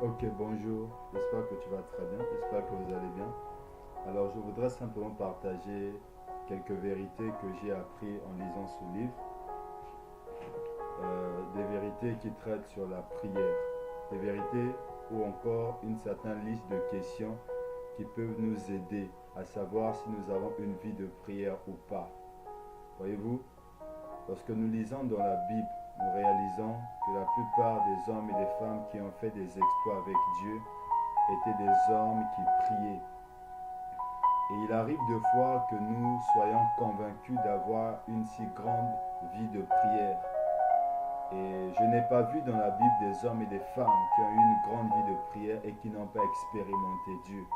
Ok, bonjour. J'espère que tu vas très bien. J'espère que vous allez bien. Alors, je voudrais simplement partager quelques vérités que j'ai apprises en lisant ce livre. Des vérités qui traitent sur la prière. Des vérités ou encore une certaine liste de questions qui peuvent nous aider à savoir si nous avons une vie de prière ou pas. Voyez-vous, lorsque nous lisons dans la Bible, nous réalisons que la plupart des hommes et des femmes qui ont fait des exploits avec Dieu étaient des hommes qui priaient. Et il arrive de fois que nous soyons convaincus d'avoir une si grande vie de prière. Et je n'ai pas vu dans la Bible des hommes et des femmes qui ont eu une grande vie de prière et qui n'ont pas expérimenté Dieu.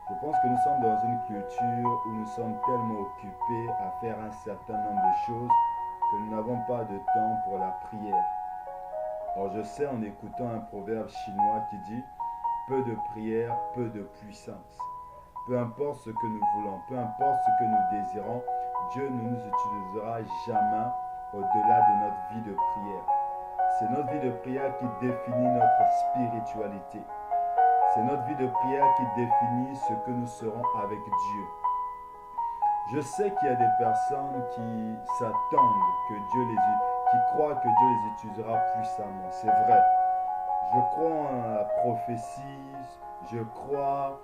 Je pense que nous sommes dans une culture où nous sommes tellement occupés à faire un certain nombre de choses que nous n'avons pas de temps pour la prière. Or, je sais en écoutant un proverbe chinois qui dit peu de prière, peu de puissance. Peu importe ce que nous voulons, peu importe ce que nous désirons, Dieu ne nous utilisera jamais au-delà de notre vie de prière. C'est notre vie de prière qui définit notre spiritualité. C'est notre vie de prière qui définit ce que nous serons avec Dieu. Je sais qu'il y a des personnes qui s'attendent que qui croient que Dieu les utilisera puissamment. C'est vrai. Je crois en la prophétie, je crois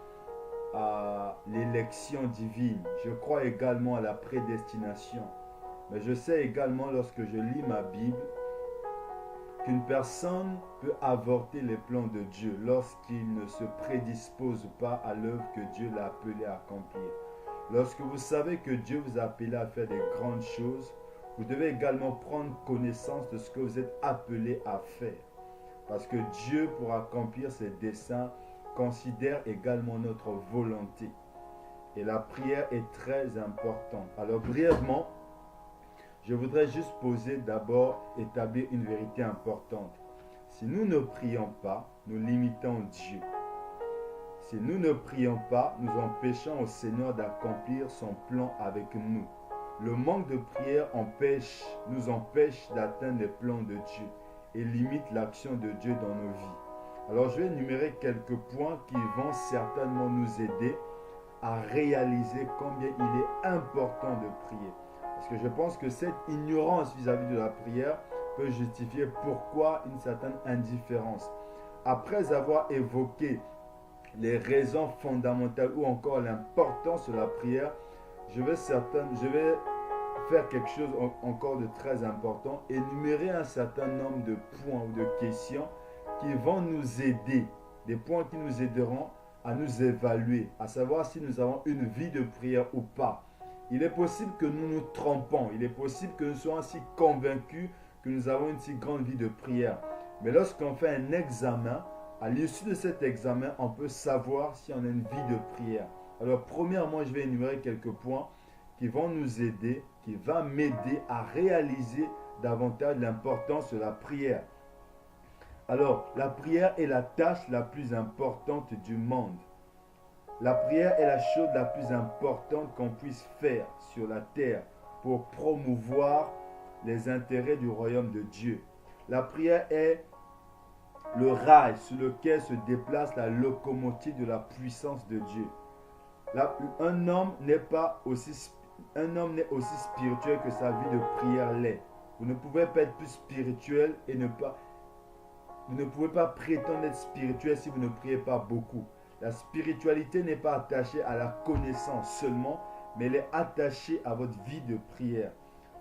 à l'élection divine. Je crois également à la prédestination. Mais je sais également lorsque je lis ma Bible qu'une personne peut avorter les plans de Dieu lorsqu'il ne se prédispose pas à l'œuvre que Dieu l'a appelé à accomplir. Lorsque vous savez que Dieu vous a appelé à faire des grandes choses, vous devez également prendre connaissance de ce que vous êtes appelé à faire. Parce que Dieu, pour accomplir ses desseins, considère également notre volonté. Et la prière est très importante. Alors brièvement, je voudrais juste poser d'abord, établir une vérité importante. Si nous ne prions pas, nous limitons Dieu. Si nous ne prions pas, nous empêchons au Seigneur d'accomplir son plan avec nous. Le manque de prière nous empêche d'atteindre les plans de Dieu et limite l'action de Dieu dans nos vies. Alors je vais énumérer quelques points qui vont certainement nous aider à réaliser combien il est important de prier. Parce que je pense que cette ignorance vis-à-vis de la prière peut justifier pourquoi une certaine indifférence. Après avoir évoqué les raisons fondamentales ou encore l'importance de la prière, je vais faire quelque chose encore de très important, énumérer un certain nombre de points ou de questions qui vont nous aider, des points qui nous aideront à nous évaluer, à savoir si nous avons une vie de prière ou pas. Il est possible que nous nous trompons, il est possible que nous soyons si convaincus que nous avons une si grande vie de prière. Mais lorsqu'on fait un examen, à l'issue de cet examen, on peut savoir si on a une vie de prière. Alors, premièrement, je vais énumérer quelques points qui vont nous aider, qui vont m'aider à réaliser davantage l'importance de la prière. Alors, la prière est la tâche la plus importante du monde. La prière est la chose la plus importante qu'on puisse faire sur la terre pour promouvoir les intérêts du royaume de Dieu. La prière est le rail sur lequel se déplace la locomotive de la puissance de Dieu. Un homme n'est aussi spirituel que sa vie de prière l'est. Vous ne pouvez pas être plus spirituel et vous ne pouvez pas prétendre être spirituel si vous ne priez pas beaucoup. La spiritualité n'est pas attachée à la connaissance seulement, mais elle est attachée à votre vie de prière.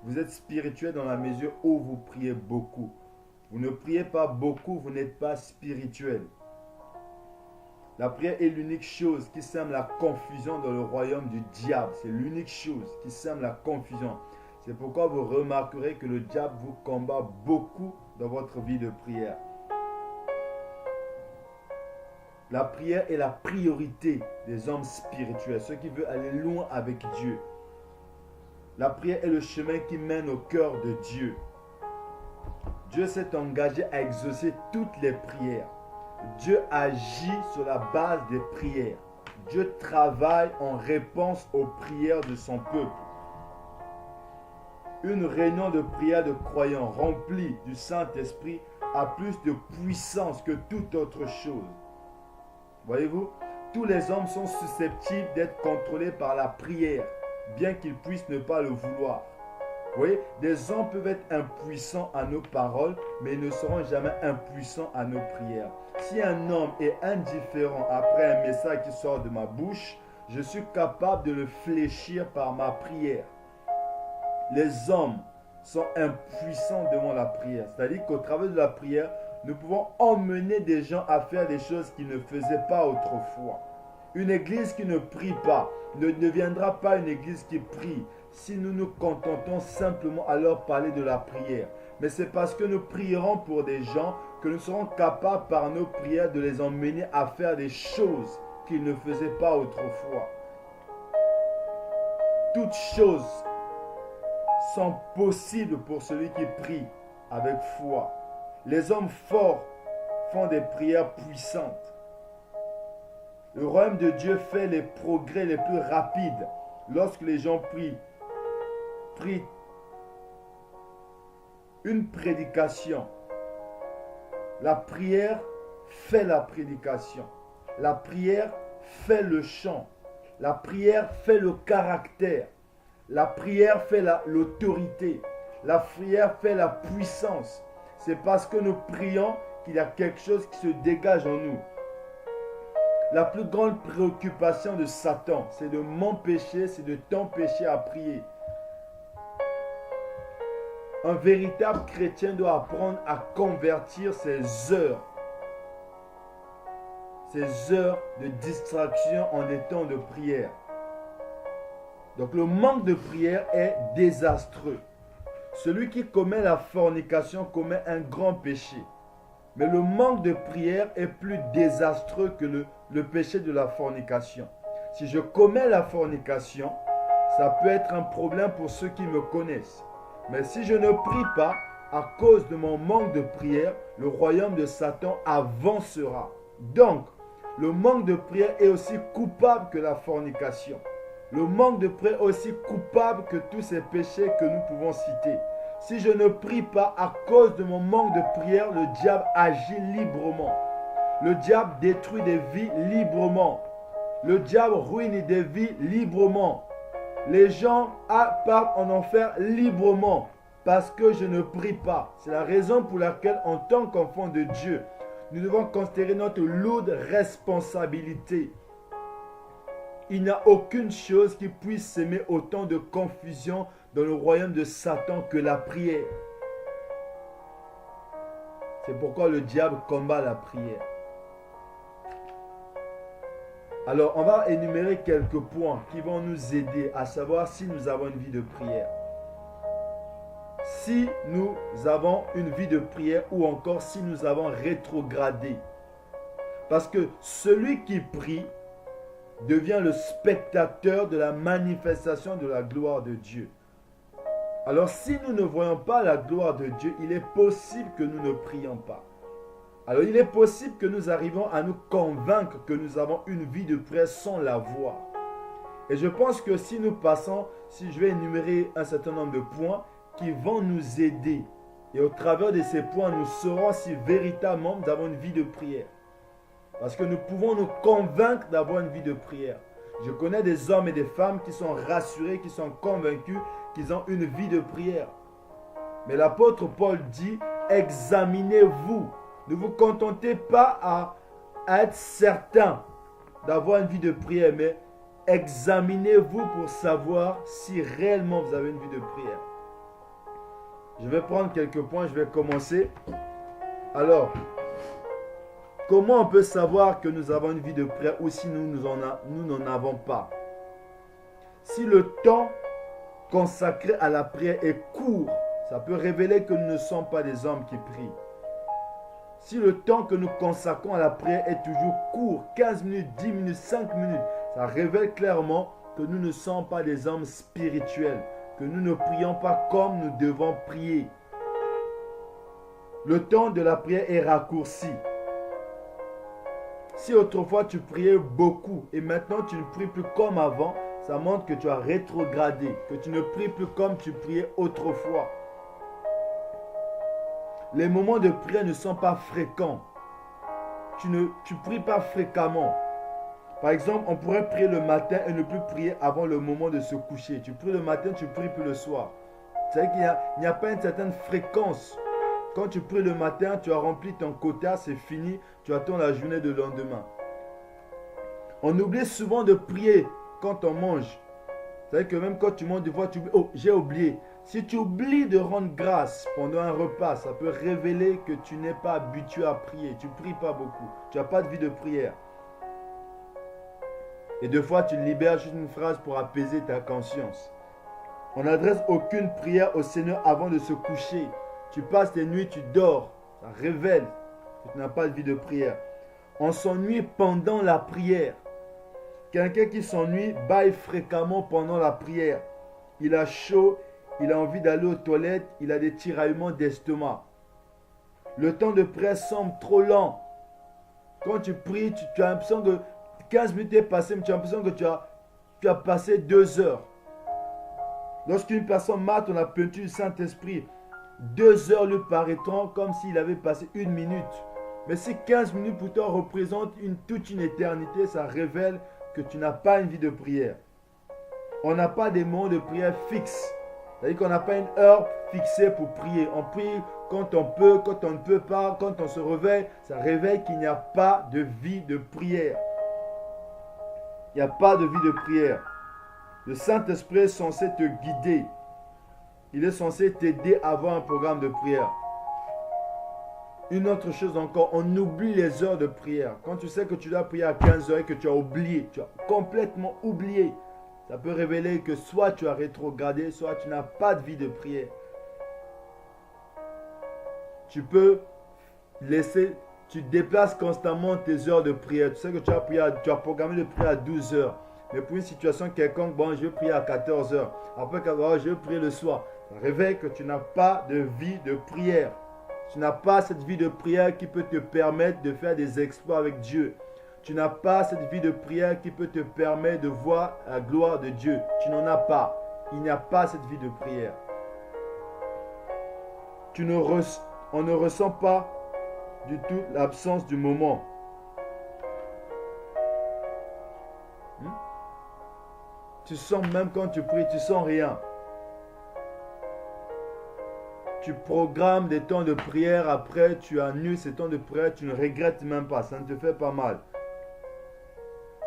Vous êtes spirituel dans la mesure où vous priez beaucoup. Vous ne priez pas beaucoup, vous n'êtes pas spirituel. La prière est l'unique chose qui sème la confusion dans le royaume du diable. C'est l'unique chose qui sème la confusion. C'est pourquoi vous remarquerez que le diable vous combat beaucoup dans votre vie de prière. La prière est la priorité des hommes spirituels, ceux qui veulent aller loin avec Dieu. La prière est le chemin qui mène au cœur de Dieu. Dieu s'est engagé à exaucer toutes les prières. Dieu agit sur la base des prières. Dieu travaille en réponse aux prières de son peuple. Une réunion de prière de croyants remplie du Saint-Esprit a plus de puissance que toute autre chose. Voyez-vous, tous les hommes sont susceptibles d'être contrôlés par la prière, bien qu'ils puissent ne pas le vouloir. Vous voyez, des hommes peuvent être impuissants à nos paroles, mais ils ne seront jamais impuissants à nos prières. Si un homme est indifférent après un message qui sort de ma bouche, je suis capable de le fléchir par ma prière. Les hommes sont impuissants devant la prière. C'est-à-dire qu'au travers de la prière, nous pouvons emmener des gens à faire des choses qu'ils ne faisaient pas autrefois. Une église qui ne prie pas ne deviendra pas une église qui prie si nous nous contentons simplement à leur parler de la prière. Mais c'est parce que nous prierons pour des gens que nous serons capables par nos prières de les emmener à faire des choses qu'ils ne faisaient pas autrefois. Toutes choses sont possibles pour celui qui prie avec foi. Les hommes forts font des prières puissantes. Le royaume de Dieu fait les progrès les plus rapides lorsque les gens prient une prédication. La prière fait la prédication. La prière fait le chant. La prière fait le caractère. La prière fait l'autorité. La prière fait la puissance. C'est parce que nous prions qu'il y a quelque chose qui se dégage en nous. La plus grande préoccupation de Satan, c'est de m'empêcher, c'est de t'empêcher à prier. Un véritable chrétien doit apprendre à convertir ses heures de distraction en des temps de prière. Donc le manque de prière est désastreux. Celui qui commet la fornication commet un grand péché. Mais le manque de prière est plus désastreux que le péché de la fornication. Si je commets la fornication, ça peut être un problème pour ceux qui me connaissent. Mais si je ne prie pas, à cause de mon manque de prière, le royaume de Satan avancera. Donc, le manque de prière est aussi coupable que la fornication. Le manque de prière est aussi coupable que tous ces péchés que nous pouvons citer. Si je ne prie pas à cause de mon manque de prière, le diable agit librement. Le diable détruit des vies librement. Le diable ruine des vies librement. Les gens partent en enfer librement parce que je ne prie pas. C'est la raison pour laquelle, en tant qu'enfant de Dieu, nous devons considérer notre lourde responsabilité. Il n'y a aucune chose qui puisse s'aimer autant de confusion dans le royaume de Satan que la prière. C'est pourquoi le diable combat la prière. Alors, on va énumérer quelques points qui vont nous aider à savoir si nous avons une vie de prière. Si nous avons une vie de prière ou encore si nous avons rétrogradé. Parce que celui qui prie devient le spectateur de la manifestation de la gloire de Dieu. Alors si nous ne voyons pas la gloire de Dieu, il est possible que nous ne prions pas. Alors il est possible que nous arrivions à nous convaincre que nous avons une vie de prière sans la voir. Et je pense que si nous passons, si je vais énumérer un certain nombre de points qui vont nous aider. Et au travers de ces points, nous saurons si véritablement nous avons une vie de prière. Parce que nous pouvons nous convaincre d'avoir une vie de prière. Je connais des hommes et des femmes qui sont rassurés, qui sont convaincus qu'ils ont une vie de prière. Mais l'apôtre Paul dit, examinez-vous. Ne vous contentez pas à être certain d'avoir une vie de prière, mais examinez-vous pour savoir si réellement vous avez une vie de prière. Je vais prendre quelques points, je vais commencer. Alors, comment on peut savoir que nous avons une vie de prière ou si nous n'en avons pas? Si le temps consacré à la prière est court, ça peut révéler que nous ne sommes pas des hommes qui prient. Si le temps que nous consacrons à la prière est toujours court, 15 minutes, 10 minutes, 5 minutes, ça révèle clairement que nous ne sommes pas des hommes spirituels, que nous ne prions pas comme nous devons prier. Le temps de la prière est raccourci. Si autrefois tu priais beaucoup et maintenant tu ne pries plus comme avant, ça montre que tu as rétrogradé, que tu ne pries plus comme tu priais autrefois. Les moments de prière ne sont pas fréquents. Tu ne pries pas fréquemment. Par exemple, on pourrait prier le matin et ne plus prier avant le moment de se coucher. Tu pries le matin, tu pries plus le soir. C'est-à-dire qu'il n'y a pas une certaine fréquence. Quand tu pries le matin, tu as rempli ton quota, c'est fini, tu attends la journée de lendemain. On oublie souvent de prier quand on mange. C'est-à-dire que même quand tu manges, des fois, tu oublies. Oh, j'ai oublié. Si tu oublies de rendre grâce pendant un repas, ça peut révéler que tu n'es pas habitué à prier. Tu ne pries pas beaucoup. Tu n'as pas de vie de prière. Et des fois, tu libères juste une phrase pour apaiser ta conscience. On n'adresse aucune prière au Seigneur avant de se coucher. Tu passes tes nuits, tu dors. Ça révèle que tu n'as pas de vie de prière. On s'ennuie pendant la prière. Quelqu'un qui s'ennuie baille fréquemment pendant la prière. Il a chaud, il a envie d'aller aux toilettes, il a des tiraillements d'estomac. Le temps de prière semble trop lent. Quand tu pries, tu as l'impression que 15 minutes est passé, mais tu as l'impression que tu as passé 2 heures. Lorsqu'une personne mate dans la peinture du Saint-Esprit, 2 heures lui paraîtront comme s'il avait passé 1 minute. Mais si 15 minutes pour toi représentent toute une éternité, ça révèle que tu n'as pas une vie de prière. On n'a pas des moments de prière fixes. C'est-à-dire qu'on n'a pas une heure fixée pour prier. On prie quand on peut, quand on ne peut pas, quand on se réveille. Ça révèle qu'il n'y a pas de vie de prière. Il n'y a pas de vie de prière. Le Saint-Esprit est censé te guider. Il est censé t'aider à avoir un programme de prière. Une autre chose encore, on oublie les heures de prière. Quand tu sais que tu dois prier à 15 heures et que tu as oublié, tu as complètement oublié, ça peut révéler que soit tu as rétrogradé, soit tu n'as pas de vie de prière. Tu peux laisser, tu déplaces constamment tes heures de prière. Tu sais que tu as programmé de prier à 12 heures. Mais pour une situation quelconque, bon, je vais prier à 14 heures. Après 14 heures, je vais prier le soir. Ça révèle que tu n'as pas de vie de prière. Tu n'as pas cette vie de prière qui peut te permettre de faire des exploits avec Dieu. Tu n'as pas cette vie de prière qui peut te permettre de voir la gloire de Dieu. Tu n'en as pas. Il n'y a pas cette vie de prière. On ne ressent pas du tout l'absence du moment. Tu sens même quand tu pries, tu sens rien. Tu programmes des temps de prière, après tu annules ces temps de prière, tu ne regrettes même pas, ça ne te fait pas mal.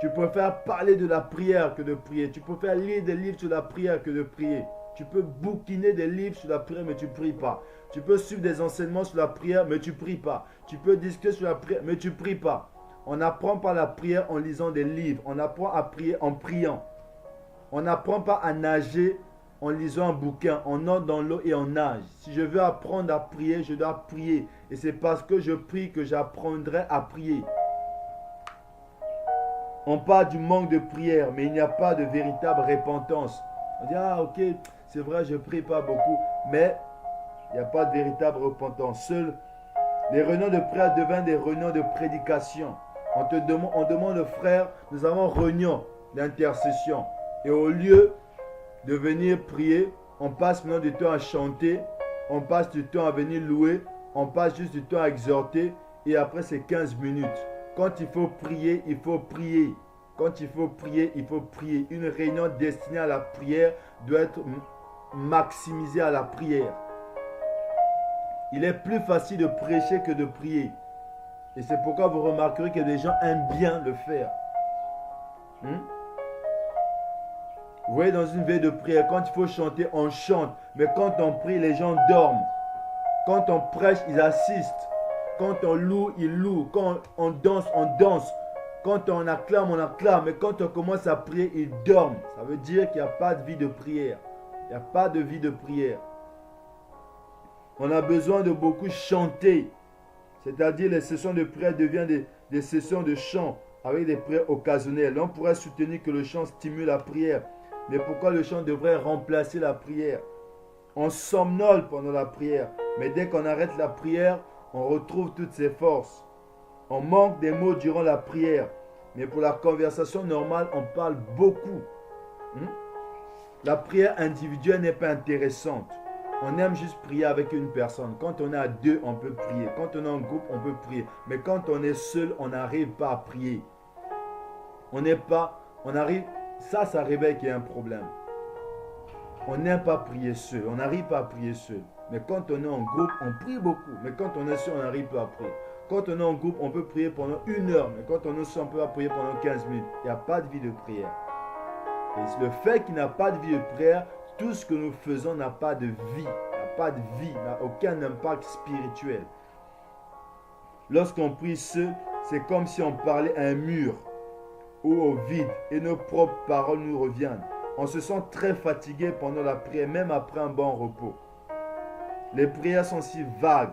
Tu préfères parler de la prière que de prier. Tu préfères lire des livres sur la prière que de prier. Tu peux bouquiner des livres sur la prière, mais tu ne pries pas. Tu peux suivre des enseignements sur la prière, mais tu ne pries pas. Tu peux discuter sur la prière, mais tu ne pries pas. On n'apprend pas la prière en lisant des livres. On apprend à prier en priant. On n'apprend pas à nager en lisant un bouquin. On entre dans l'eau et on nage. Si je veux apprendre à prier, je dois prier. Et c'est parce que je prie que j'apprendrai à prier. On parle du manque de prière, mais il n'y a pas de véritable repentance. On dit, ah ok, c'est vrai, je ne prie pas beaucoup, mais il n'y a pas de véritable repentance. Seuls les réunions de prière deviennent des réunions de prédication. On demande aux frères, nous avons réunion d'intercession. Et au lieu de venir prier, on passe maintenant du temps à chanter, on passe du temps à venir louer, on passe juste du temps à exhorter, et après c'est 15 minutes. Quand il faut prier, il faut prier. Quand il faut prier, il faut prier. Une réunion destinée à la prière doit être maximisée à la prière. Il est plus facile de prêcher que de prier. Et c'est pourquoi vous remarquerez que les gens aiment bien le faire. Vous voyez, dans une veille de prière, quand il faut chanter, on chante. Mais quand on prie, les gens dorment. Quand on prêche, ils assistent. Quand on loue, ils louent. Quand on danse, on danse. Quand on acclame, on acclame. Mais quand on commence à prier, ils dorment. Ça veut dire qu'il n'y a pas de vie de prière. Il n'y a pas de vie de prière. On a besoin de beaucoup chanter. C'est-à-dire les sessions de prière deviennent des sessions de chant avec des prières occasionnelles. On pourrait soutenir que le chant stimule la prière. Mais pourquoi le chant devrait remplacer la prière? On somnole pendant la prière. Mais dès qu'on arrête la prière, on retrouve toutes ses forces. On manque des mots durant la prière. Mais pour la conversation normale, on parle beaucoup. La prière individuelle n'est pas intéressante. On aime juste prier avec une personne. Quand on est à deux, on peut prier. Quand on est en groupe, on peut prier. Mais quand on est seul, on n'arrive pas à prier. Ça révèle qu'il y a un problème. On n'aime pas prier seul. On n'arrive pas à prier seul. Mais quand on est en groupe, on prie beaucoup. Mais quand on est seul, on n'arrive pas à prier. Quand on est en groupe, on peut prier pendant 1 heure. Mais quand on est seul, on peut prier pendant 15 minutes. Il n'y a pas de vie de prière. Et le fait qu'il n'y a pas de vie de prière, tout ce que nous faisons n'a pas de vie. N'a pas de vie, n'a aucun impact spirituel. Lorsqu'on prie seul, c'est comme si on parlait à un mur ou au vide et nos propres paroles nous reviennent. On se sent très fatigué pendant la prière, même après un bon repos. Les prières sont si vagues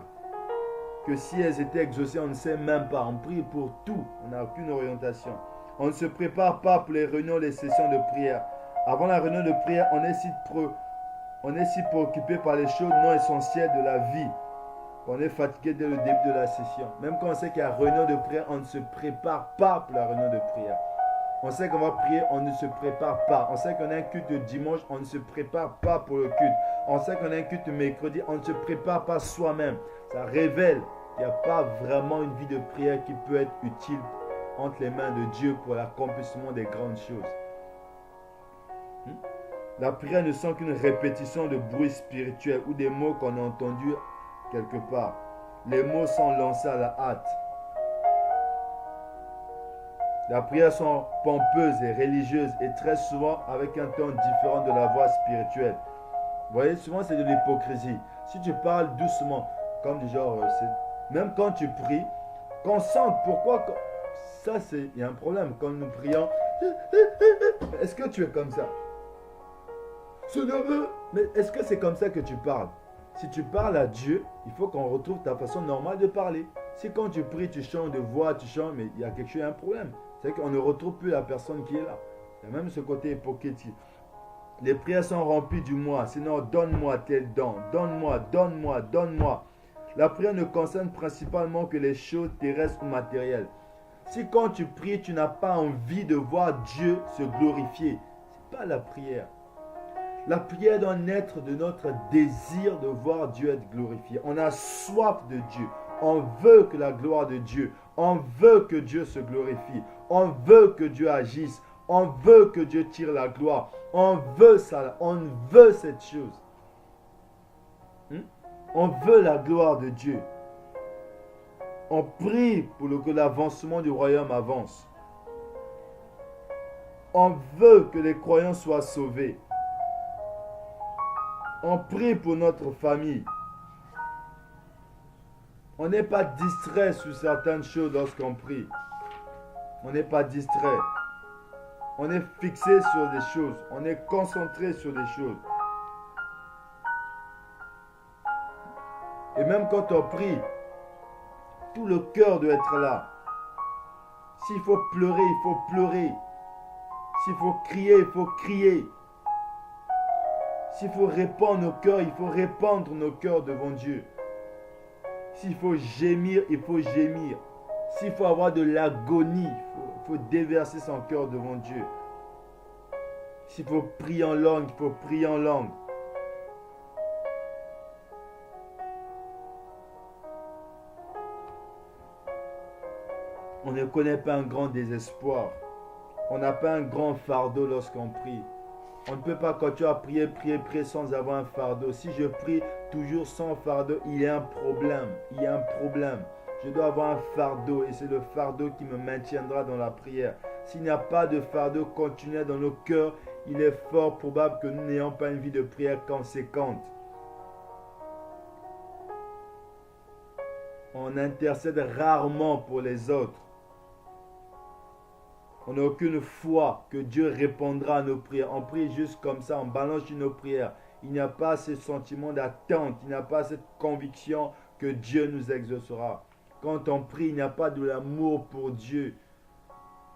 que si elles étaient exaucées, on ne sait même pas. On prie pour tout, on n'a aucune orientation. On ne se prépare pas pour les réunions, les sessions de prière. Avant la réunion de prière, on est si préoccupé par les choses non essentielles de la vie. On est fatigué dès le début de la session. Même quand on sait qu'il y a réunion de prière, on ne se prépare pas pour la réunion de prière. On sait qu'on va prier, on ne se prépare pas. On sait qu'on a un culte de dimanche, on ne se prépare pas pour le culte. On sait qu'on a un culte mercredi, on ne se prépare pas soi-même. Ça révèle qu'il n'y a pas vraiment une vie de prière qui peut être utile entre les mains de Dieu pour l'accomplissement des grandes choses. La prière ne sont qu'une répétition de bruits spirituels ou des mots qu'on a entendus quelque part. Les mots sont lancés à la hâte. Les prières sont pompeuses et religieuses et très souvent avec un ton différent de la voix spirituelle. Vous voyez, souvent c'est de l'hypocrisie. Si tu parles doucement, comme du genre, même quand tu pries, qu'on sente pourquoi. Ça, il y a un problème. Quand nous prions, est-ce que tu es comme ça? Mais est-ce que c'est comme ça que tu parles? Si tu parles à Dieu, il faut qu'on retrouve ta façon normale de parler. Si quand tu pries, tu changes de voix, tu chantes, mais il y a quelque chose, il y a un problème. C'est qu'on ne retrouve plus la personne qui est là. Il y a même ce côté hypocritique. Les prières sont remplies du moi. Sinon, donne-moi tel don. Donne-moi, donne-moi, donne-moi. La prière ne concerne principalement que les choses terrestres ou matérielles. Si quand tu pries, tu n'as pas envie de voir Dieu se glorifier, ce n'est pas la prière. La prière doit naître de notre désir de voir Dieu être glorifié. On a soif de Dieu. On veut que la gloire de Dieu, on veut que Dieu se glorifie. On veut que Dieu agisse. On veut que Dieu tire la gloire. On veut ça. On veut cette chose. On veut la gloire de Dieu. On prie pour que l'avancement du royaume avance. On veut que les croyants soient sauvés. On prie pour notre famille. On n'est pas distrait sur certaines choses lorsqu'on prie. On n'est pas distrait. On est fixé sur des choses. On est concentré sur des choses. Et même quand on prie, tout le cœur doit être là. S'il faut pleurer, il faut pleurer. S'il faut crier, il faut crier. S'il faut répandre nos cœurs, il faut répandre nos cœurs devant Dieu. S'il faut gémir, il faut gémir. S'il faut avoir de l'agonie, il faut déverser son cœur devant Dieu. S'il faut prier en langue, il faut prier en langue. On ne connaît pas un grand désespoir. On n'a pas un grand fardeau lorsqu'on prie. On ne peut pas continuer à prier, prier, prier sans avoir un fardeau. Si je prie toujours sans fardeau, il y a un problème. Il y a un problème. Je dois avoir un fardeau et c'est le fardeau qui me maintiendra dans la prière. S'il n'y a pas de fardeau continuel dans nos cœurs, il est fort probable que nous n'ayons pas une vie de prière conséquente. On intercède rarement pour les autres. On n'a aucune foi que Dieu répondra à nos prières. On prie juste comme ça, on balance nos prières. Il n'y a pas ce sentiment d'attente, il n'y a pas cette conviction que Dieu nous exaucera. Quand on prie, il n'y a pas de l'amour pour Dieu.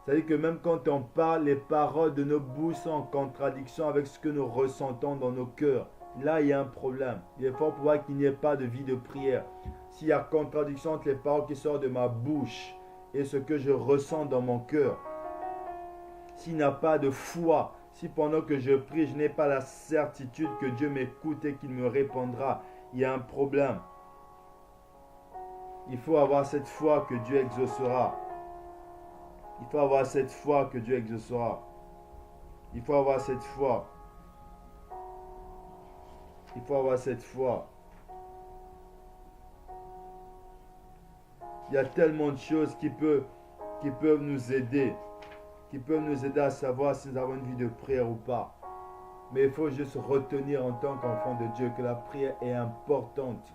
C'est-à-dire que même quand on parle, les paroles de nos bouches sont en contradiction avec ce que nous ressentons dans nos cœurs. Là, il y a un problème. Il est fort probable qu'il n'y ait pas de vie de prière. S'il y a contradiction entre les paroles qui sortent de ma bouche et ce que je ressens dans mon cœur, s'il n'y a pas de foi, Si pendant que je prie, je n'ai pas la certitude que Dieu m'écoute et qu'il me répondra, il y a un problème. Il faut avoir cette foi que Dieu exaucera. Il faut avoir cette foi que Dieu exaucera. Il faut avoir cette foi. Il faut avoir cette foi. Il y a tellement de choses qui peuvent nous aider. Qui peuvent nous aider à savoir si nous avons une vie de prière ou pas. Mais il faut juste retenir en tant qu'enfant de Dieu que la prière est importante.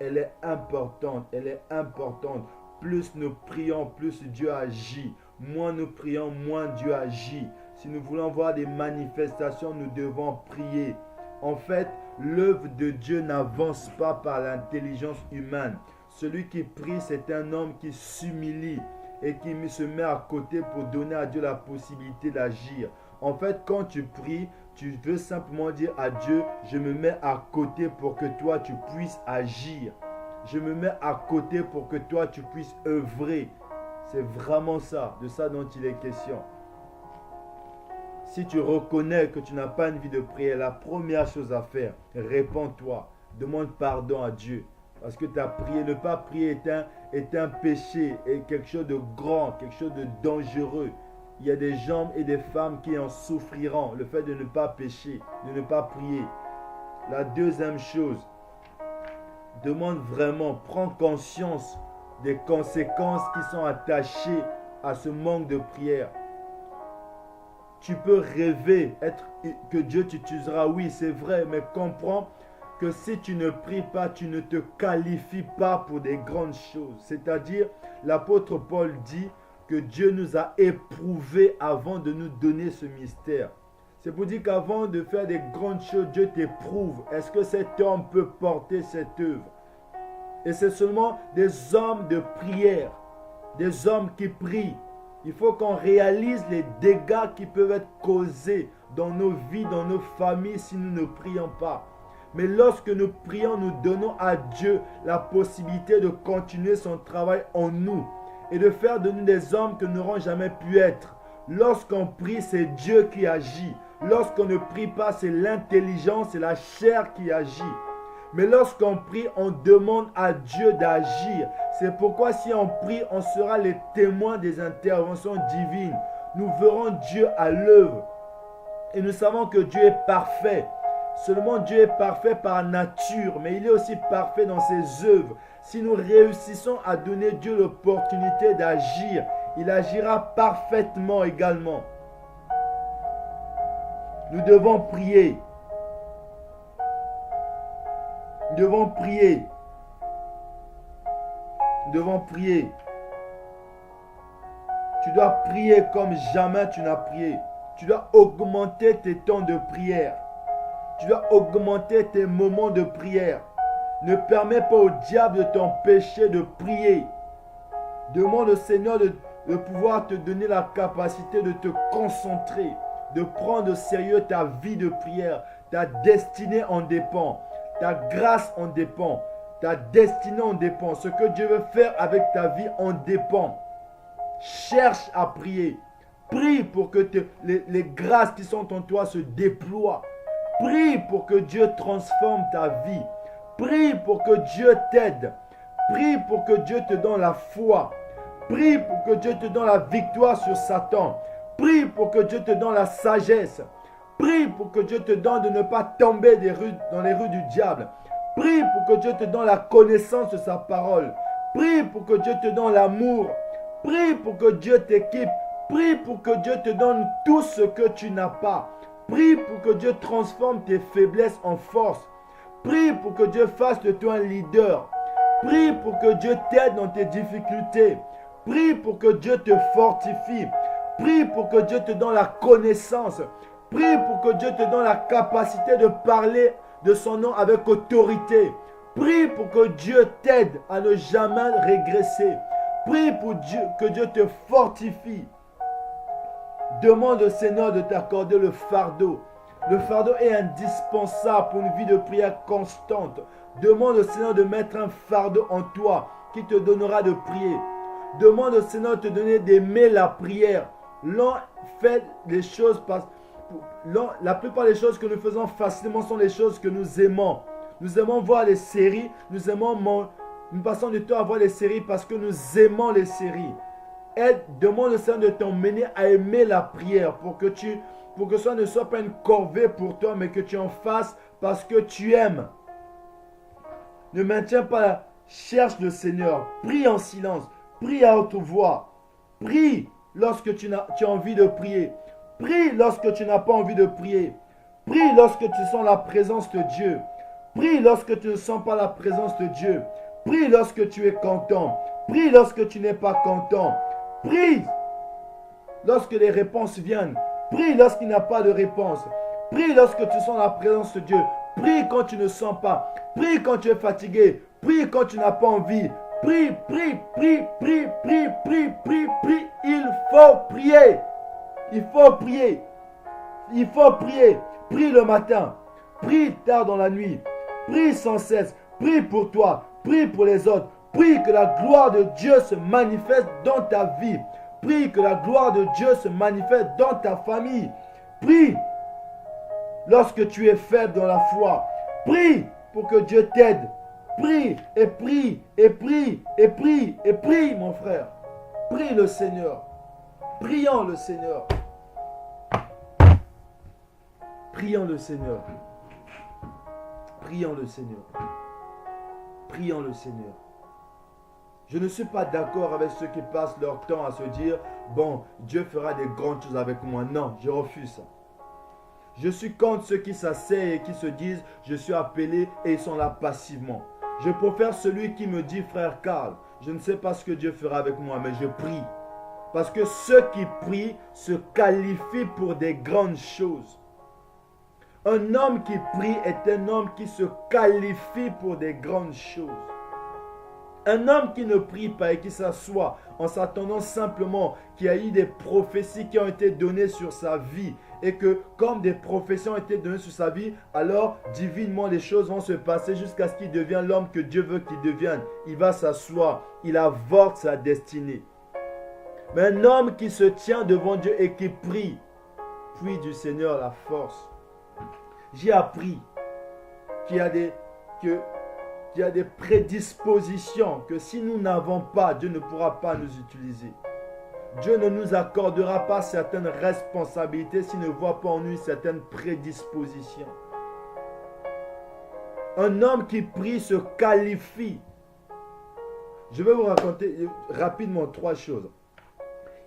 Elle est importante. Elle est importante. Plus nous prions, plus Dieu agit. Moins nous prions, moins Dieu agit. Si nous voulons voir des manifestations, nous devons prier. En fait, l'œuvre de Dieu n'avance pas par l'intelligence humaine. Celui qui prie, c'est un homme qui s'humilie et qui se met à côté pour donner à Dieu la possibilité d'agir. En fait, quand tu pries, tu veux simplement dire à Dieu, je me mets à côté pour que toi tu puisses agir. Je me mets à côté pour que toi tu puisses œuvrer. C'est vraiment ça, de ça dont il est question. Si tu reconnais que tu n'as pas une vie de prière, la première chose à faire, répands-toi, demande pardon à Dieu. Parce que ta prière, ne pas prier est un péché, est quelque chose de grand, quelque chose de dangereux. Il y a des gens et des femmes qui en souffriront, le fait de ne pas pécher, de ne pas prier. La deuxième chose, demande vraiment, prends conscience des conséquences qui sont attachées à ce manque de prière. Tu peux rêver que Dieu t'utilisera, oui c'est vrai, mais comprends que si tu ne pries pas, tu ne te qualifies pas pour des grandes choses. C'est-à-dire, l'apôtre Paul dit que Dieu nous a éprouvés avant de nous donner ce mystère. C'est pour dire qu'avant de faire des grandes choses, Dieu t'éprouve. Est-ce que cet homme peut porter cette œuvre? Et c'est seulement des hommes de prière, des hommes qui prient. Il faut qu'on réalise les dégâts qui peuvent être causés dans nos vies, dans nos familles si nous ne prions pas. Mais lorsque nous prions, nous donnons à Dieu la possibilité de continuer son travail en nous et de faire de nous des hommes que nous n'aurons jamais pu être. Lorsqu'on prie, c'est Dieu qui agit. Lorsqu'on ne prie pas, c'est l'intelligence et la chair qui agit. Mais lorsqu'on prie, on demande à Dieu d'agir. C'est pourquoi si on prie, on sera les témoins des interventions divines. Nous verrons Dieu à l'œuvre. Et nous savons que Dieu est parfait. Seulement Dieu est parfait par nature, mais il est aussi parfait dans ses œuvres. Si nous réussissons à donner Dieu l'opportunité d'agir, il agira parfaitement également. Nous devons prier. Nous devons prier. Nous devons prier. Tu dois prier comme jamais tu n'as prié. Tu dois augmenter tes temps de prière. Tu dois augmenter tes moments de prière. Ne permets pas au diable de t'empêcher de prier. Demande au Seigneur de pouvoir te donner la capacité de te concentrer, de prendre au sérieux ta vie de prière. Ta destinée en dépend. Ta grâce en dépend. Ta destinée en dépend. Ce que Dieu veut faire avec ta vie en dépend. Cherche à prier. Prie pour que les grâces qui sont en toi se déploient. Prie pour que Dieu transforme ta vie. Prie pour que Dieu t'aide. Prie pour que Dieu te donne la foi. Prie pour que Dieu te donne la victoire sur Satan. Prie pour que Dieu te donne la sagesse. Prie pour que Dieu te donne de ne pas tomber dans les rues du diable. Prie pour que Dieu te donne la connaissance de sa parole. Prie pour que Dieu te donne l'amour. Prie pour que Dieu t'équipe. Prie pour que Dieu te donne tout ce que tu n'as pas. Prie pour que Dieu transforme tes faiblesses en force. Prie pour que Dieu fasse de toi un leader. Prie pour que Dieu t'aide dans tes difficultés. Prie pour que Dieu te fortifie. Prie pour que Dieu te donne la connaissance. Prie pour que Dieu te donne la capacité de parler de son nom avec autorité. Prie pour que Dieu t'aide à ne jamais régresser. Prie pour que Dieu te fortifie. Demande au Seigneur de t'accorder le fardeau. Le fardeau est indispensable pour une vie de prière constante. Demande au Seigneur de mettre un fardeau en toi qui te donnera de prier. Demande au Seigneur de te donner d'aimer la prière. L'on fait les choses la plupart des choses que nous faisons facilement sont les choses que nous aimons. Nous aimons voir les séries, nous passons du temps à voir les séries parce que nous aimons les séries. Demande au Seigneur de t'emmener à aimer la prière pour que ça ne soit pas une corvée pour toi, mais que tu en fasses parce que tu aimes. Ne maintiens pas là. Cherche le Seigneur. Prie en silence. Prie à haute voix. Prie lorsque tu as envie de prier. Prie lorsque tu n'as pas envie de prier. Prie lorsque tu sens la présence de Dieu. Prie lorsque tu ne sens pas la présence de Dieu. Prie lorsque tu es content. Prie lorsque tu n'es pas content. Prie lorsque les réponses viennent. Prie lorsqu'il n'y a pas de réponse. Prie lorsque tu sens la présence de Dieu. Prie quand tu ne sens pas. Prie quand tu es fatigué. Prie quand tu n'as pas envie. Prie, prie, prie, prie, prie, prie, prie, prie. Il faut prier. Il faut prier. Il faut prier. Prie le matin. Prie tard dans la nuit. Prie sans cesse. Prie pour toi. Prie pour les autres. Prie que la gloire de Dieu se manifeste dans ta vie. Prie que la gloire de Dieu se manifeste dans ta famille. Prie lorsque tu es faible dans la foi. Prie pour que Dieu t'aide. Prie et prie et prie et prie et prie, mon frère. Prie le Seigneur. Prions le Seigneur. Prions le Seigneur. Prions le Seigneur. Prions le Seigneur. Je ne suis pas d'accord avec ceux qui passent leur temps à se dire « Bon, Dieu fera des grandes choses avec moi. » Non, je refuse ça. Je suis contre ceux qui s'asseyent et qui se disent « Je suis appelé » et ils sont là passivement. Je préfère celui qui me dit « Frère Karl, je ne sais pas ce que Dieu fera avec moi, mais je prie. » Parce que ceux qui prient se qualifient pour des grandes choses. Un homme qui prie est un homme qui se qualifie pour des grandes choses. Un homme qui ne prie pas et qui s'assoit en s'attendant simplement qu'il y a eu des prophéties qui ont été données sur sa vie et que comme des prophéties ont été données sur sa vie, alors divinement les choses vont se passer jusqu'à ce qu'il devienne l'homme que Dieu veut qu'il devienne. Il va s'asseoir, il avorte sa destinée. Mais un homme qui se tient devant Dieu et qui prie, puis du Seigneur la force. J'ai appris qu'il y a des prédispositions que si nous n'avons pas, Dieu ne pourra pas nous utiliser. Dieu ne nous accordera pas certaines responsabilités s'il ne voit pas en nous certaines prédispositions. Un homme qui prie se qualifie. Je vais vous raconter rapidement trois choses.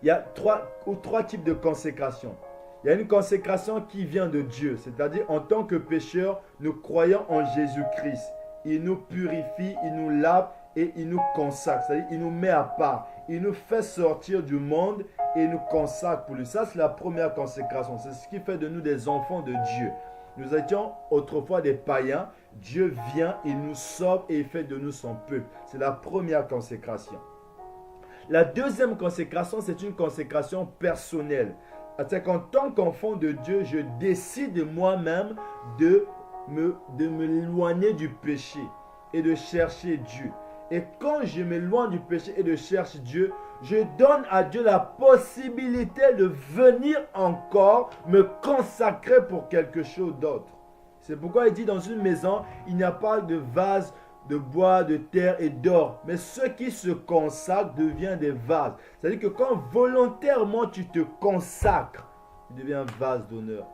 Il y a trois types de consécration. Il y a une consécration qui vient de Dieu, c'est-à-dire en tant que pécheurs, nous croyons en Jésus-Christ. Il nous purifie, il nous lave et il nous consacre. C'est-à-dire il nous met à part. Il nous fait sortir du monde et il nous consacre pour lui. Ça, c'est la première consécration. C'est ce qui fait de nous des enfants de Dieu. Nous étions autrefois des païens. Dieu vient, il nous sauve et il fait de nous son peuple. C'est la première consécration. La deuxième consécration, c'est une consécration personnelle. C'est qu'en tant qu'enfant de Dieu, je décide moi-même de m'éloigner du péché et de chercher Dieu. Et quand je m'éloigne du péché et de chercher Dieu, je donne à Dieu la possibilité de venir encore me consacrer pour quelque chose d'autre. C'est pourquoi il dit dans une maison, il n'y a pas de vase de bois, de terre et d'or. Mais ceux qui se consacrent deviennent des vases. C'est-à-dire que quand volontairement tu te consacres, tu deviens un vase d'honneur.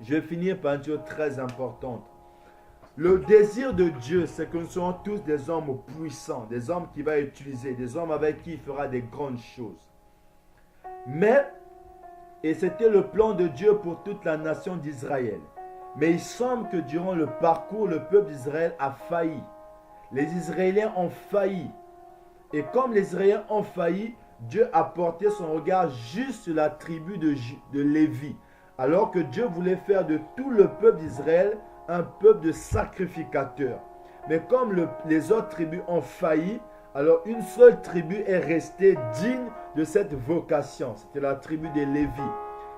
Je vais finir par une chose très importante. Le désir de Dieu, c'est que nous soyons tous des hommes puissants, des hommes qu'il va utiliser, des hommes avec qui il fera des grandes choses. Mais, et c'était le plan de Dieu pour toute la nation d'Israël. Mais il semble que durant le parcours, le peuple d'Israël a failli. Les Israéliens ont failli. Et comme les Israéliens ont failli, Dieu a porté son regard juste sur la tribu de Lévi. Alors que Dieu voulait faire de tout le peuple d'Israël un peuple de sacrificateurs. Mais comme les autres tribus ont failli, alors une seule tribu est restée digne de cette vocation. C'était la tribu des Lévi.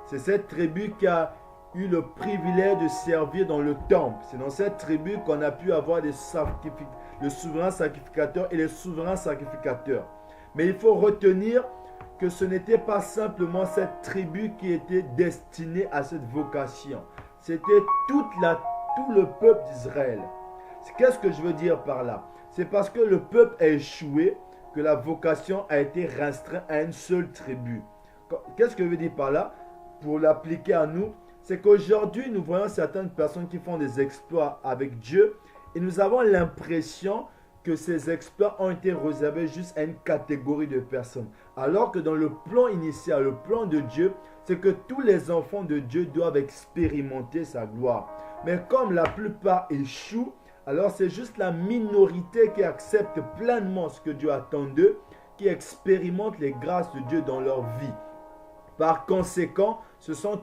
C'est cette tribu qui a eu le privilège de servir dans le temple. C'est dans cette tribu qu'on a pu avoir le souverain sacrificateur et les souverains sacrificateurs. Mais il faut retenir que ce n'était pas simplement cette tribu qui était destinée à cette vocation. C'était tout le peuple d'Israël. Qu'est-ce que je veux dire par là? C'est parce que le peuple a échoué que la vocation a été restreinte à une seule tribu. Qu'est-ce que je veux dire par là? Pour l'appliquer à nous, c'est qu'aujourd'hui, nous voyons certaines personnes qui font des exploits avec Dieu et nous avons l'impression que ces exploits ont été réservés juste à une catégorie de personnes. Alors que dans le plan initial, le plan de Dieu, c'est que tous les enfants de Dieu doivent expérimenter sa gloire. Mais comme la plupart échouent, alors c'est juste la minorité qui accepte pleinement ce que Dieu attend d'eux, qui expérimente les grâces de Dieu dans leur vie. Par conséquent, ce sont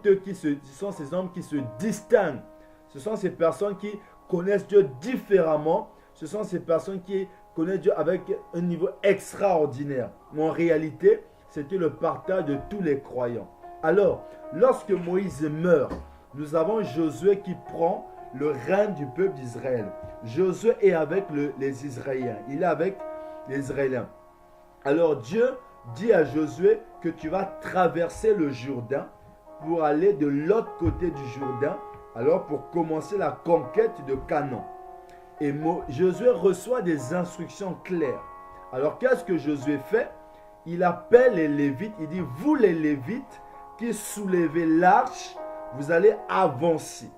ces hommes qui se distinguent. Ce sont ces personnes qui connaissent Dieu différemment. Ce sont ces personnes qui connaissent Dieu avec un niveau extraordinaire. Mais en réalité, c'était le partage de tous les croyants. Alors, lorsque Moïse meurt, nous avons Josué qui prend le règne du peuple d'Israël. Josué est avec les Israéliens. Il est avec les Israéliens. Alors Dieu dit à Josué que tu vas traverser le Jourdain pour aller de l'autre côté du Jourdain, alors pour commencer la conquête de Canaan. Et Josué reçoit des instructions claires. Alors qu'est-ce que Josué fait? Il appelle les Lévites, il dit, vous les Lévites qui soulevez l'arche, vous allez avancer.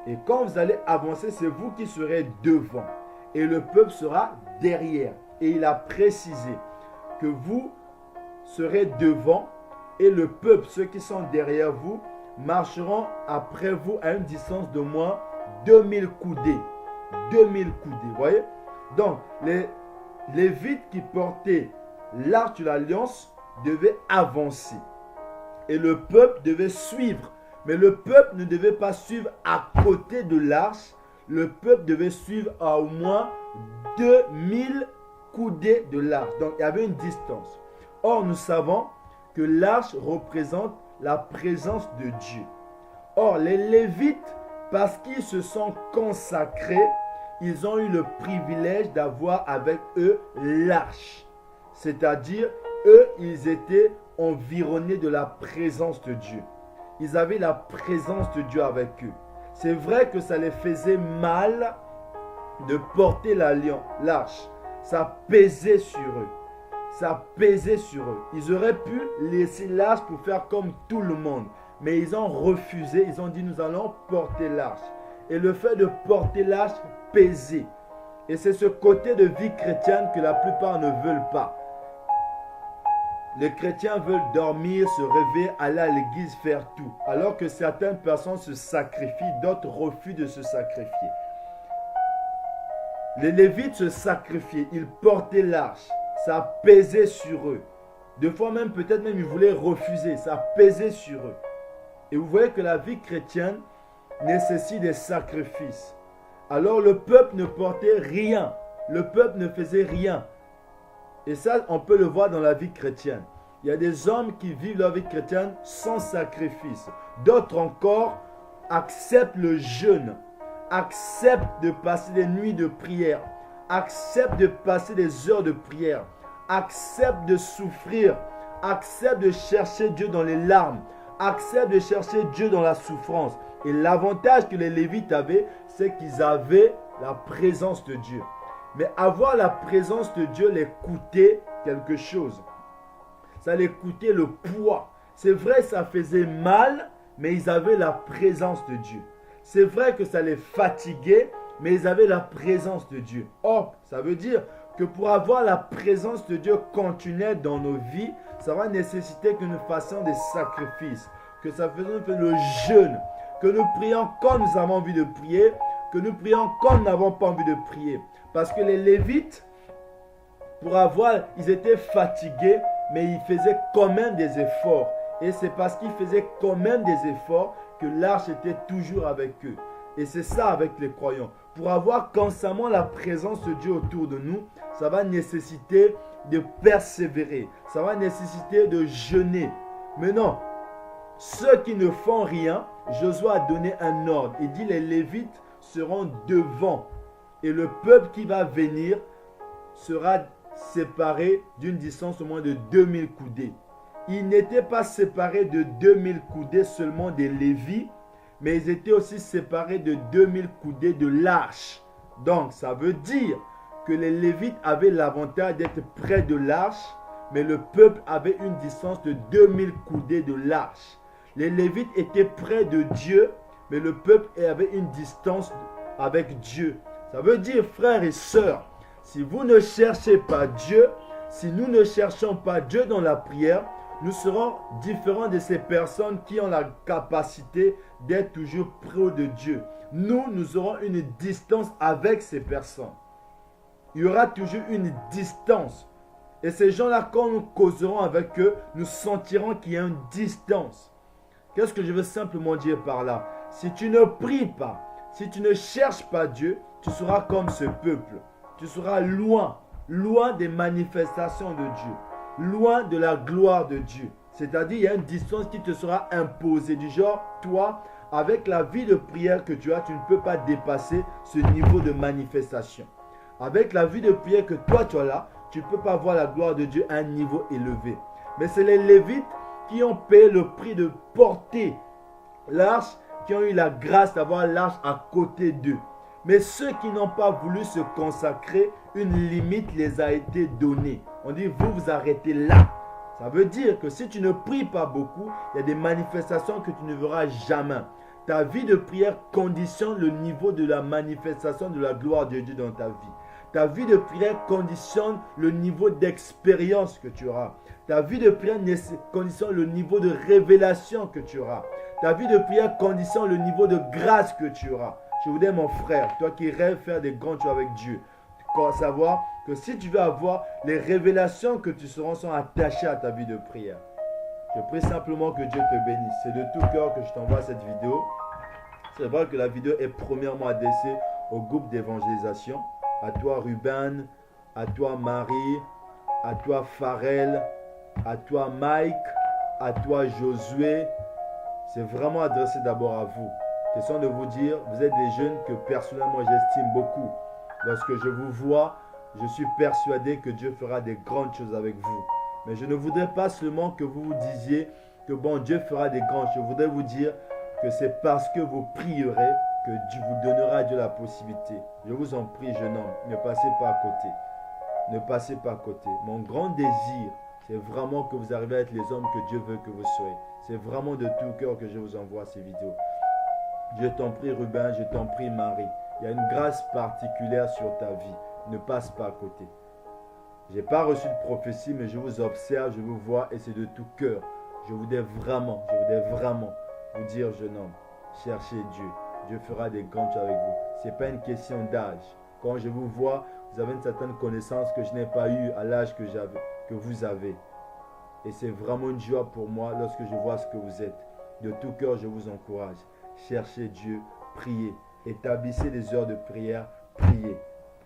Et quand vous allez avancer, c'est vous qui serez devant. Et le peuple sera derrière. Et il a précisé que vous serez devant et le peuple, ceux qui sont derrière vous, marcheront après vous à une distance de moins 2000 coudées. 2000 coudées, vous voyez? Donc, les Lévites qui portaient l'arche de l'alliance devaient avancer. Et le peuple devait suivre. Mais le peuple ne devait pas suivre à côté de l'arche. Le peuple devait suivre à au moins 2000 coudées de l'arche. Donc, il y avait une distance. Or, nous savons que l'arche représente la présence de Dieu. Or, les Lévites, parce qu'ils se sont consacrés, ils ont eu le privilège d'avoir avec eux l'arche. C'est-à-dire, eux, ils étaient environnés de la présence de Dieu. Ils avaient la présence de Dieu avec eux. C'est vrai que ça les faisait mal de porter l'arche. Ça pesait sur eux. Ça pesait sur eux. Ils auraient pu laisser l'arche pour faire comme tout le monde. Mais ils ont refusé. Ils ont dit, nous allons porter l'arche. Et le fait de porter l'arche pesait. Et c'est ce côté de vie chrétienne que la plupart ne veulent pas. Les chrétiens veulent dormir, se réveiller, aller à l'église, faire tout. Alors que certaines personnes se sacrifient, d'autres refusent de se sacrifier. Les Lévites se sacrifiaient, ils portaient l'arche. Ça pesait sur eux. Des fois même, peut-être même, ils voulaient refuser. Ça pesait sur eux. Et vous voyez que la vie chrétienne nécessite des sacrifices. Alors le peuple ne portait rien. Le peuple ne faisait rien. Et ça, on peut le voir dans la vie chrétienne. Il y a des hommes qui vivent leur vie chrétienne sans sacrifice. D'autres encore acceptent le jeûne, acceptent de passer des nuits de prière, acceptent de passer des heures de prière, acceptent de souffrir, acceptent de chercher Dieu dans les larmes, acceptent de chercher Dieu dans la souffrance. Et l'avantage que les Lévites avaient, c'est qu'ils avaient la présence de Dieu. Mais avoir la présence de Dieu les coûtait quelque chose. Ça les coûtait le poids. C'est vrai, ça faisait mal, mais ils avaient la présence de Dieu. C'est vrai que ça les fatiguait, mais ils avaient la présence de Dieu. Or, ça veut dire que pour avoir la présence de Dieu continuelle dans nos vies, ça va nécessiter que nous fassions des sacrifices, que ça fasse le jeûne, que nous prions quand nous avons envie de prier, que nous prions quand nous n'avons pas envie de prier. Parce que les Lévites, ils étaient fatigués, mais ils faisaient quand même des efforts. Et c'est parce qu'ils faisaient quand même des efforts que l'arche était toujours avec eux. Et c'est ça avec les croyants. Pour avoir constamment la présence de Dieu autour de nous, ça va nécessiter de persévérer. Ça va nécessiter de jeûner. Mais non, ceux qui ne font rien, Josué a donné un ordre. Il dit les Lévites seront devant. Et le peuple qui va venir sera séparé d'une distance au moins de 2000 coudées. ils n'étaient pas séparés de 2000 coudées seulement des Lévites, mais ils étaient aussi séparés de 2000 coudées de l'arche. Donc, ça veut dire que les Lévites avaient l'avantage d'être près de l'arche, mais le peuple avait une distance de 2000 coudées de l'arche. Les Lévites étaient près de Dieu, mais le peuple avait une distance avec Dieu. Ça veut dire, frères et sœurs, si vous ne cherchez pas Dieu, si nous ne cherchons pas Dieu dans la prière, nous serons différents de ces personnes qui ont la capacité d'être toujours près de Dieu. Nous aurons une distance avec ces personnes. Il y aura toujours une distance. Et ces gens-là, quand nous causerons avec eux, nous sentirons qu'il y a une distance. Qu'est-ce que je veux simplement dire par là? Si tu ne pries pas, si tu ne cherches pas Dieu, tu seras comme ce peuple. Tu seras loin des manifestations de Dieu, loin de la gloire de Dieu. C'est-à-dire, il y a une distance qui te sera imposée. Du genre, toi, avec la vie de prière que tu as, tu ne peux pas dépasser ce niveau de manifestation. Avec la vie de prière que toi, tu as là, tu ne peux pas voir la gloire de Dieu à un niveau élevé. Mais c'est les Lévites qui ont payé le prix de porter l'arche, qui ont eu la grâce d'avoir l'arche à côté d'eux. Mais ceux qui n'ont pas voulu se consacrer, une limite les a été donnée. On dit, vous arrêtez là. Ça veut dire que si tu ne pries pas beaucoup, il y a des manifestations que tu ne verras jamais. Ta vie de prière conditionne le niveau de la manifestation de la gloire de Dieu dans ta vie. Ta vie de prière conditionne le niveau d'expérience que tu auras. Ta vie de prière conditionne le niveau de révélation que tu auras. Ta vie de prière conditionne le niveau de grâce que tu auras. Je vous dis, mon frère, toi qui rêves faire des grandes choses avec Dieu, savoir que si tu veux avoir les révélations que tu seras sont attachées à ta vie de prière. Je prie simplement que Dieu te bénisse. C'est de tout cœur que je t'envoie cette vidéo. C'est vrai que la vidéo est premièrement adressée au groupe d'évangélisation. À toi Ruben, à toi Marie, à toi Pharrell, à toi Mike, à toi Josué. C'est vraiment adressé d'abord à vous. Question de vous dire, vous êtes des jeunes que personnellement j'estime beaucoup. Lorsque je vous vois, je suis persuadé que Dieu fera des grandes choses avec vous. Mais je ne voudrais pas seulement que vous vous disiez que bon, Dieu fera des grandes choses. Je voudrais vous dire que c'est parce que vous prierez que Dieu vous donnera Dieu la possibilité. Je vous en prie, jeune homme, ne passez pas à côté. Ne passez pas à côté. Mon grand désir, c'est vraiment que vous arrivez à être les hommes que Dieu veut que vous soyez. C'est vraiment de tout cœur que je vous envoie ces vidéos. Je t'en prie, Ruben, je t'en prie, Marie. Il y a une grâce particulière sur ta vie. Ne passe pas à côté. Je n'ai pas reçu de prophétie, mais je vous observe, je vous vois et c'est de tout cœur. Je voudrais vraiment vous dire, jeune homme, cherchez Dieu. Dieu fera des grandes choses avec vous. Ce n'est pas une question d'âge. Quand je vous vois, vous avez une certaine connaissance que je n'ai pas eue à l'âge que vous avez. Et c'est vraiment une joie pour moi lorsque je vois ce que vous êtes. De tout cœur, je vous encourage. Cherchez Dieu, priez. Établissez des heures de prière, priez.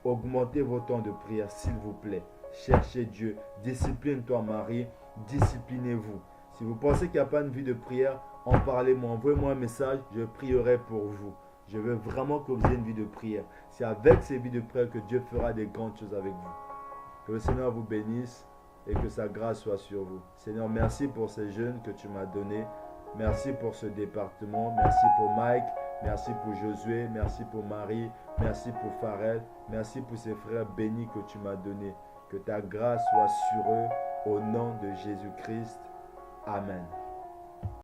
Augmentez vos temps de prière, s'il vous plaît. Cherchez Dieu. Discipline-toi, Marie. Disciplinez-vous. Si vous pensez qu'il n'y a pas une vie de prière, en parlez-moi. Envoyez-moi un message. Je prierai pour vous. Je veux vraiment que vous ayez une vie de prière. C'est avec ces vies de prière que Dieu fera des grandes choses avec vous. Que le Seigneur vous bénisse et que sa grâce soit sur vous. Seigneur, merci pour ces jeunes que tu m'as donnés. Merci pour ce département. Merci pour Mike. Merci pour Josué. Merci pour Marie. Merci pour Pharrell. Merci pour ces frères bénis que tu m'as donnés. Que ta grâce soit sur eux au nom de Jésus-Christ. Amen.